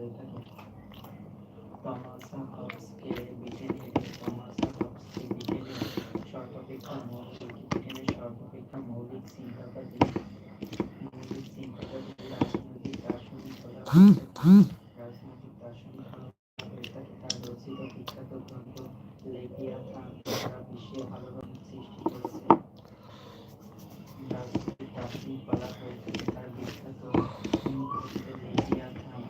হয়ে থাকে। টমাস হবসকে ব্রিটেনের সর্বাপেক্ষা মৌলিক চিন্তাবাদী রাজনৈতিক দার্শনিক বলা হয়ে থাকে। রাজনৈতিক দার্শনিক বলা হয়ে থাকে। তার রচিত বিখ্যাত গ্রন্থ লেভিয়াথান সারা বিশ্বে আলোড়ন সৃষ্টি করেছে। রাজনৈতিক দার্শনিক বলা হয়ে থাকে তার বিখ্যাত গ্রন্থ লেভিয়াথান।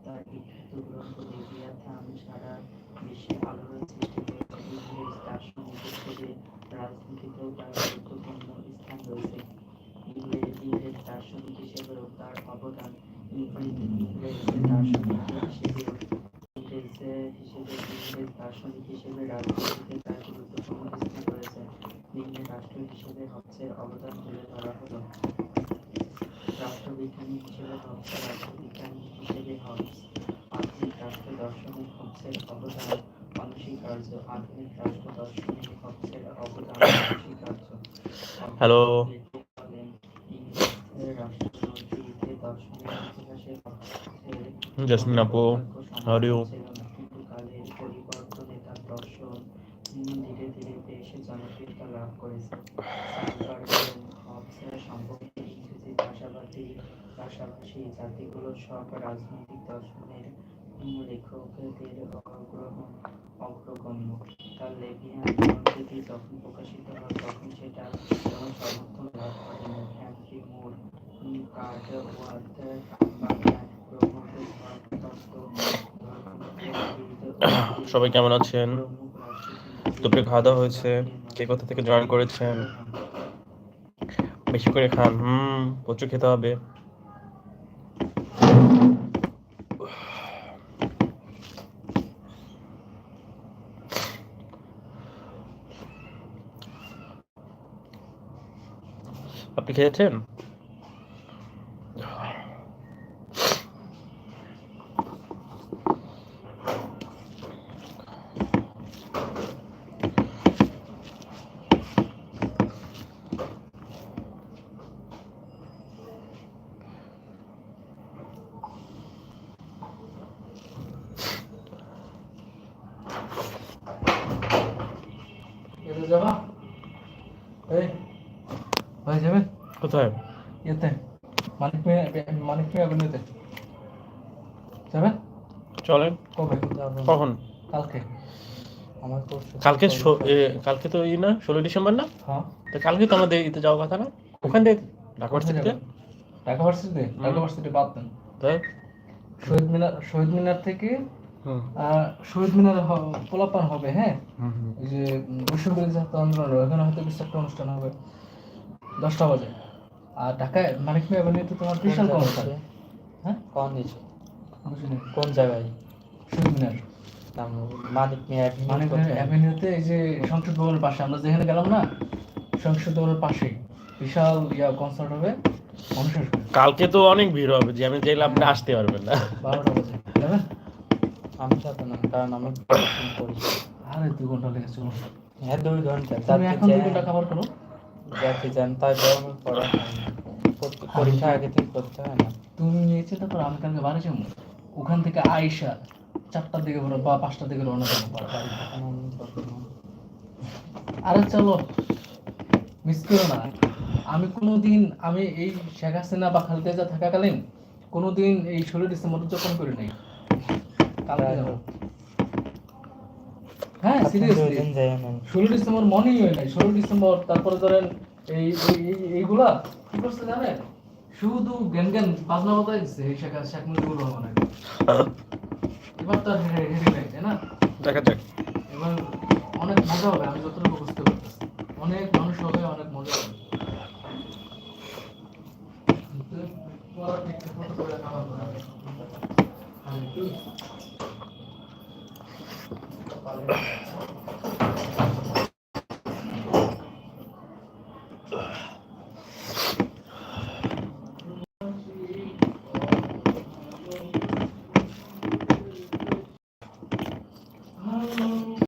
তার বিখ্যাত গ্রন্থ লেভিয়াথান সারা বিশ্বে আলোড়ন সৃষ্টি করেছে। ইংরেজ দার্শনিক হিসেবে রাজনীতিতেও তার গুরুত্বপূর্ণ স্থান রয়েছে। ইংরেজ দার্শনিক হিসেবেও তার অবদান। ইংরেজ দার্শনিক হিসেবে রাজনীতিতে তার গুরুত্বপূর্ণ স্থান রয়েছে। নিম্নে রাষ্ট্র হিসেবে হবসের অবদান তুলে ধরা হলো। রাষ্ট্রবিজ্ঞানী হিসেবে হবস। আধুনিক রাষ্ট্র দর্শনে হবসের অবদান অনস্বীকার্য। আধুনিক রাষ্ট্র দর্শনে হবসের অবদান অনস্বীকার্য। হ্যালো রাষ্ট্রনীতিতে দর্শনের ইতিহাসে হবসের জসমিন আপু, হাউ আর ইউ? কিন্তু কালের পরিবর্তনে তার দর্শন ধীরে ধীরে বেশ জনপ্রিয়তা লাভ করেছে। হবস সম্ভবত ইংরেজি ভাষাভাষী জাতিগুলোর সব রাজনৈতিক দর্শনের লেখকদের অগ্রগণ্য। তার লেভিয়াথান যখন প্রকাশিত হয় তখন সেটা কোনো সমর্থন লাভ করেনি। হেনরি মুর, কার্ডওয়ার্থ কাম্বারল্যান্ড প্রমুখ সবাই কেমন আছেন? দুপুরে খাওয়া দাওয়া হয়েছে? কে কোথা থেকে জয়েন করেছেন? বেশি করে খান। প্রচুর খেতে হবে। আপনি খেয়েছেন? কোথায়? মানিক মিয়া এভিনিউতে যাবেন? চলেন। কবে? কখন? কালকে। কালকে তো না 16 ডিসেম্বর না? হ্যাঁ। তো কালকে তো আমাদের ইতে যাওয়ার কথা না? ওখান থেকে ঢাকা ভার্সিটিতে? ঢাকা ভার্সিটি বাদ দেন। তাই শহীদ মিনার থেকে শহীদ মিনার পোলাপান হবে। হ্যাঁ, এই যে বিশ্ববিদ্যালয় ছাত্র আন্দোলন ওখানে হয়তো কিছু একটা অনুষ্ঠান হবে 10টা বাজে। আর ঢাকায় মানিক মিয়া এভিনিউতে তোমার বিশাল অনুষ্ঠান। হ্যাঁ, কোন জায়গায়? শহীদ মিনার মানিক মিয়া এভিনিউতে, এই যে সংসদ ভবনের পাশে আমরা যেখানে গেলাম না, সংসদ ভবনের পাশে বিশাল কনসার্ট হবে। কালকে তো অনেক ভিড় হবে, যে আমি চাইলে আপনি আসতে পারবেন না। 12টা বাজে যাবেন? আমি যাবো না, কারণ আমি করি। আরে 2 ঘন্টা লেগে চলো। হ্যাঁ 2 ঘন্টা। তুমি এখন 2 ঘন্টা খাবার করো। যাতে জান তাই গরমের পড়া পরীক্ষা আগে থেকে করতে হয় না। তুমি নিয়েছে তারপর আমি কালকে বাড়ি যাবো। ওখান থেকে আইসা 4টার দিকে বলো বা 5টার দিকে রওনা দেবো বাড়ি। আরে চলো, মিস করো না। আমি এই শেখ হাসিনা বা খালেদা জিয়া থাকাকালীন কোনোদিন এই 16 ডিসেম্বর উদযাপন করি নাই। কালকে যাবো। হ্যাঁ সিরিয়াসলি 16 ডিসেম্বর মনেই হয় নাই। 16 ডিসেম্বর তারপরে ধরেন এইগুলা কি করছে জানেন? শুধু জ্ঞান বাজনা বাজাই দিচ্ছে এই শেখ মুজিবুর রহমানের। এবার তার হেডি নাই, তাই না? দেখা যাক। এবার অনেক মজা হবে, আমি যতটুকু বুঝতে পারতেছি। অনেক মানুষ হবে, অনেক মজা হবে।